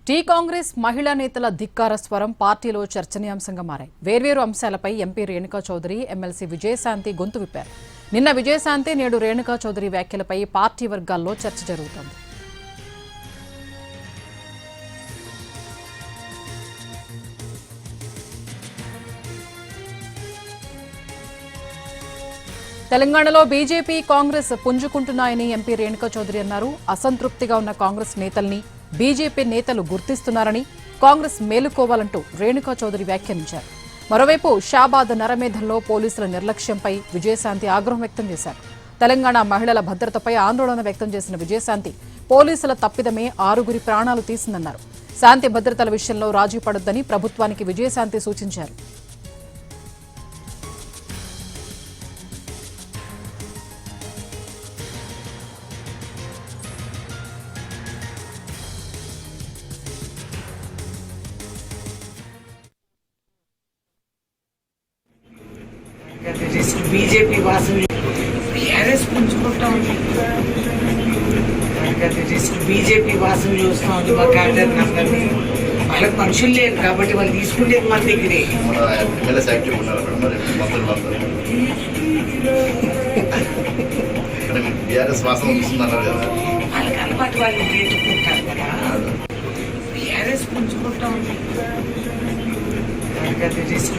Tea Congress మహిళా నేతల ధిక్కార స్వరం పార్టీలో చర్చనీయాంశంగా మారాయి. వేర్వేరు అంశాలపై ఎంపీ రేణుకా చౌదరి, ఎమ్మెల్సీ విజయశాంతి గొంతు విప్పారు. నిన్న విజయశాంతి, నేడు రేణుకా చౌదరి వ్యాఖ్యలపై పార్టీ వర్గాల్లో చర్చ జరుగుతోంది. తెలంగాణలో బీజేపీ, కాంగ్రెస్ పుంజుకుంటున్నాయని ఎంపీ రేణుకా చౌదరి అన్నారు. అసంతృప్తిగా ఉన్న కాంగ్రెస్ నేతల్ని బీజేపీ నేతలు గుర్తిస్తున్నారని, కాంగ్రెస్ మేలుకోవాలంటూ రేణుకా చౌదరి వ్యాఖ్యానించారు. మరోవైపు షాబాద్ నరమేధంలో పోలీసుల నిర్లక్ష్యంపై విజయశాంతి ఆగ్రహం వ్యక్తం చేశారు. తెలంగాణ మహిళల భద్రతపై ఆందోళన వ్యక్తం చేసిన విజయశాంతి, పోలీసుల తప్పిదమే 6 ప్రాణాలు తీసిందన్నారు. శాంతి భద్రతల విషయంలో రాజీ పడొద్దని ప్రభుత్వానికి విజయశాంతి సూచించారు. బీజేపీ వాసులు టీఆర్ఎస్ పుంజుకుంటా ఉంది. బీజేపీ వాసులు చూస్తూ ఉంది. మా క్యాడర్ నంబర్ని వాళ్ళకి మనుషులు లేరు కాబట్టి వాళ్ళు తీసుకుంటేది మన దగ్గరే. వాళ్ళకి అలవాటు వాళ్ళు నేర్చుకుంటారు కదా. టీఆర్ఎస్ పుంజుకుంటా ఉంది.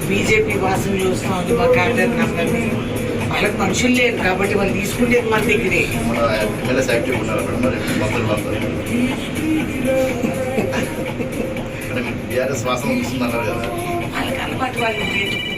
బీజేపీ వాసులు చూస్తూ ఉంది. మా క్యాడర్ నంబర్ని వాళ్ళకి మనుషులు లేరు కాబట్టి వాళ్ళు తీసుకుంటేది మన దగ్గరే. వాళ్ళకి అలవాటు వాళ్ళు నేర్చుకుంటారు.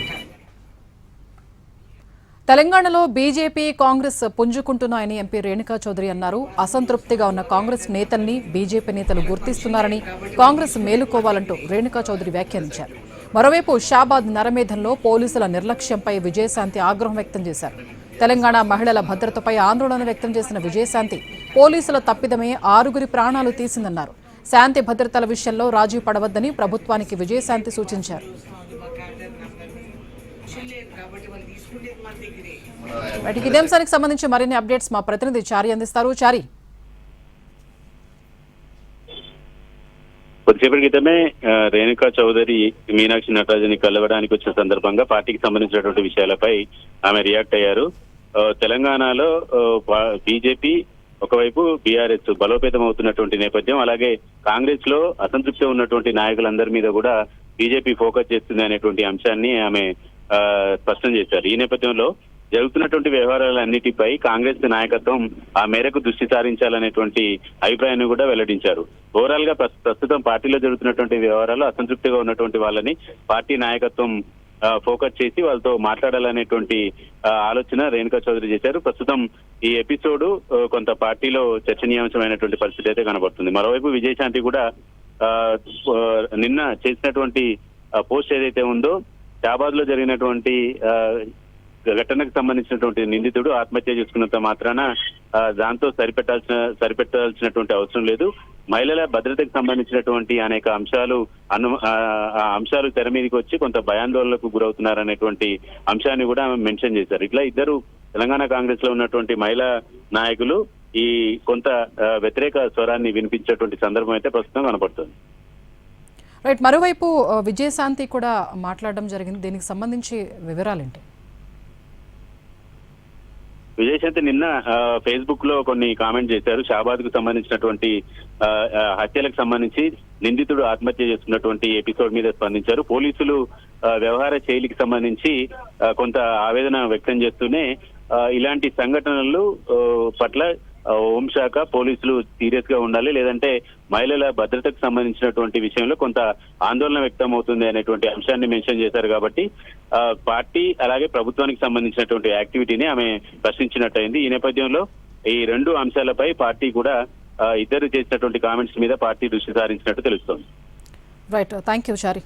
తెలంగాణలో బీజేపీ, కాంగ్రెస్ పుంజుకుంటున్నాయని ఎంపీ రేణుకా చౌదరి అన్నారు. అసంతృప్తిగా ఉన్న కాంగ్రెస్ నేతల్ని బీజేపీ నేతలు గుర్తిస్తున్నారని, కాంగ్రెస్ మేలుకోవాలంటూ రేణుకా చౌదరి వ్యాఖ్యానించారు. మరోవైపు షాబాద్ నరమేధంలో పోలీసుల నిర్లక్ష్యంపై విజయశాంతి ఆగ్రహం వ్యక్తం చేశారు. తెలంగాణ మహిళల భద్రతపై ఆందోళన వ్యక్తం చేసిన విజయశాంతి, పోలీసుల తప్పిదమే 6 ప్రాణాలు తీసిందన్నారు. శాంతి భద్రతల విషయంలో రాజీ పడవద్దని ప్రభుత్వానికి విజయశాంతి సూచించారు. ఇదే అంశానికి సంబంధించి మరిన్ని అప్డేట్స్ మా ప్రతినిధి చారి అందిస్తారు. చారి, కొద్దిసేపటి క్రితమే రేణుకా చౌదరి మీనాక్షి నటరాజన్ కలవడానికి వచ్చిన సందర్భంగా పార్టీకి సంబంధించినటువంటి విషయాలపై ఆమె రియాక్ట్ అయ్యారు. తెలంగాణలో బీజేపీ ఒకవైపు బీఆర్ఎస్ బలోపేతం అవుతున్నటువంటి నేపథ్యం, అలాగే కాంగ్రెస్ లో అసంతృప్తి ఉన్నటువంటి నాయకులందరి మీద కూడా బీజేపీ ఫోకస్ చేస్తుంది అనేటువంటి అంశాన్ని ఆమె స్పష్టం చేశారు. ఈ నేపథ్యంలో జరుగుతున్నటువంటి వ్యవహారాలన్నిటిపై కాంగ్రెస్ నాయకత్వం ఆ మేరకు దృష్టి సారించాలనేటువంటి అభిప్రాయాన్ని కూడా వెల్లడించారు. ఓవరాల్ గా ప్రస్తుతం పార్టీలో జరుగుతున్నటువంటి వ్యవహారాలు అసంతృప్తిగా ఉన్నటువంటి వాళ్ళని పార్టీ నాయకత్వం ఫోకస్ చేసి వాళ్ళతో మాట్లాడాలనేటువంటి ఆలోచన రేణుకా చౌదరి చేశారు. ప్రస్తుతం ఈ ఎపిసోడ్ కొంత పార్టీలో చర్చనీయాంశమైనటువంటి పరిస్థితి అయితే కనబడుతుంది. మరోవైపు విజయశాంతి కూడా నిన్న చేసినటువంటి పోస్ట్ ఏదైతే ఉందో, షాబాద్ లో జరిగినటువంటి ఘటనకు సంబంధించినటువంటి నిందితుడు ఆత్మహత్య చేసుకున్నంత మాత్రాన దాంతో సరిపెట్టాల్సినటువంటి అవసరం లేదు. మహిళల భద్రతకు సంబంధించినటువంటి అనేక అంశాలు తెర మీదకి వచ్చి కొంత భయాందోళనకు గురవుతున్నారనేటువంటి అంశాన్ని కూడా మెన్షన్ చేశారు. ఇట్లా ఇద్దరు తెలంగాణ కాంగ్రెస్ లో ఉన్నటువంటి మహిళా నాయకులు ఈ కొంత వ్యతిరేక స్వరాన్ని వినిపించేటువంటి సందర్భం అయితే ప్రస్తుతం కనపడుతుంది. రైట్, మరోవైపు విజయశాంతి కూడా మాట్లాడడం జరిగింది. దీనికి సంబంధించి వివరాలేంటి? విజయశాంతి నిన్న ఫేస్బుక్ లో కొన్ని కామెంట్ చేశారు. షాబాద్ కు సంబంధించినటువంటి హత్యలకు సంబంధించి నిందితుడు ఆత్మహత్య చేసుకున్నటువంటి ఎపిసోడ్ మీద స్పందించారు. పోలీసులు వ్యవహార శైలికి సంబంధించి కొంత ఆవేదన వ్యక్తం చేస్తూనే ఇలాంటి సంఘటనలు పట్ల హోంశాఖ, పోలీసులు సీరియస్ గా ఉండాలి, లేదంటే మహిళల భద్రతకు సంబంధించినటువంటి విషయంలో కొంత ఆందోళన వ్యక్తం అవుతుంది అనేటువంటి అంశాన్ని మెన్షన్ చేశారు. కాబట్టి పార్టీ అలాగే ప్రభుత్వానికి సంబంధించినటువంటి యాక్టివిటీని ఆమె ప్రశ్నించినట్టయింది. ఈ నేపథ్యంలో ఈ 2 అంశాలపై పార్టీ కూడా ఇద్దరు చేసినటువంటి కామెంట్స్ మీద పార్టీ దృష్టి సారించినట్టు తెలుస్తోంది. Right, thank you Chari.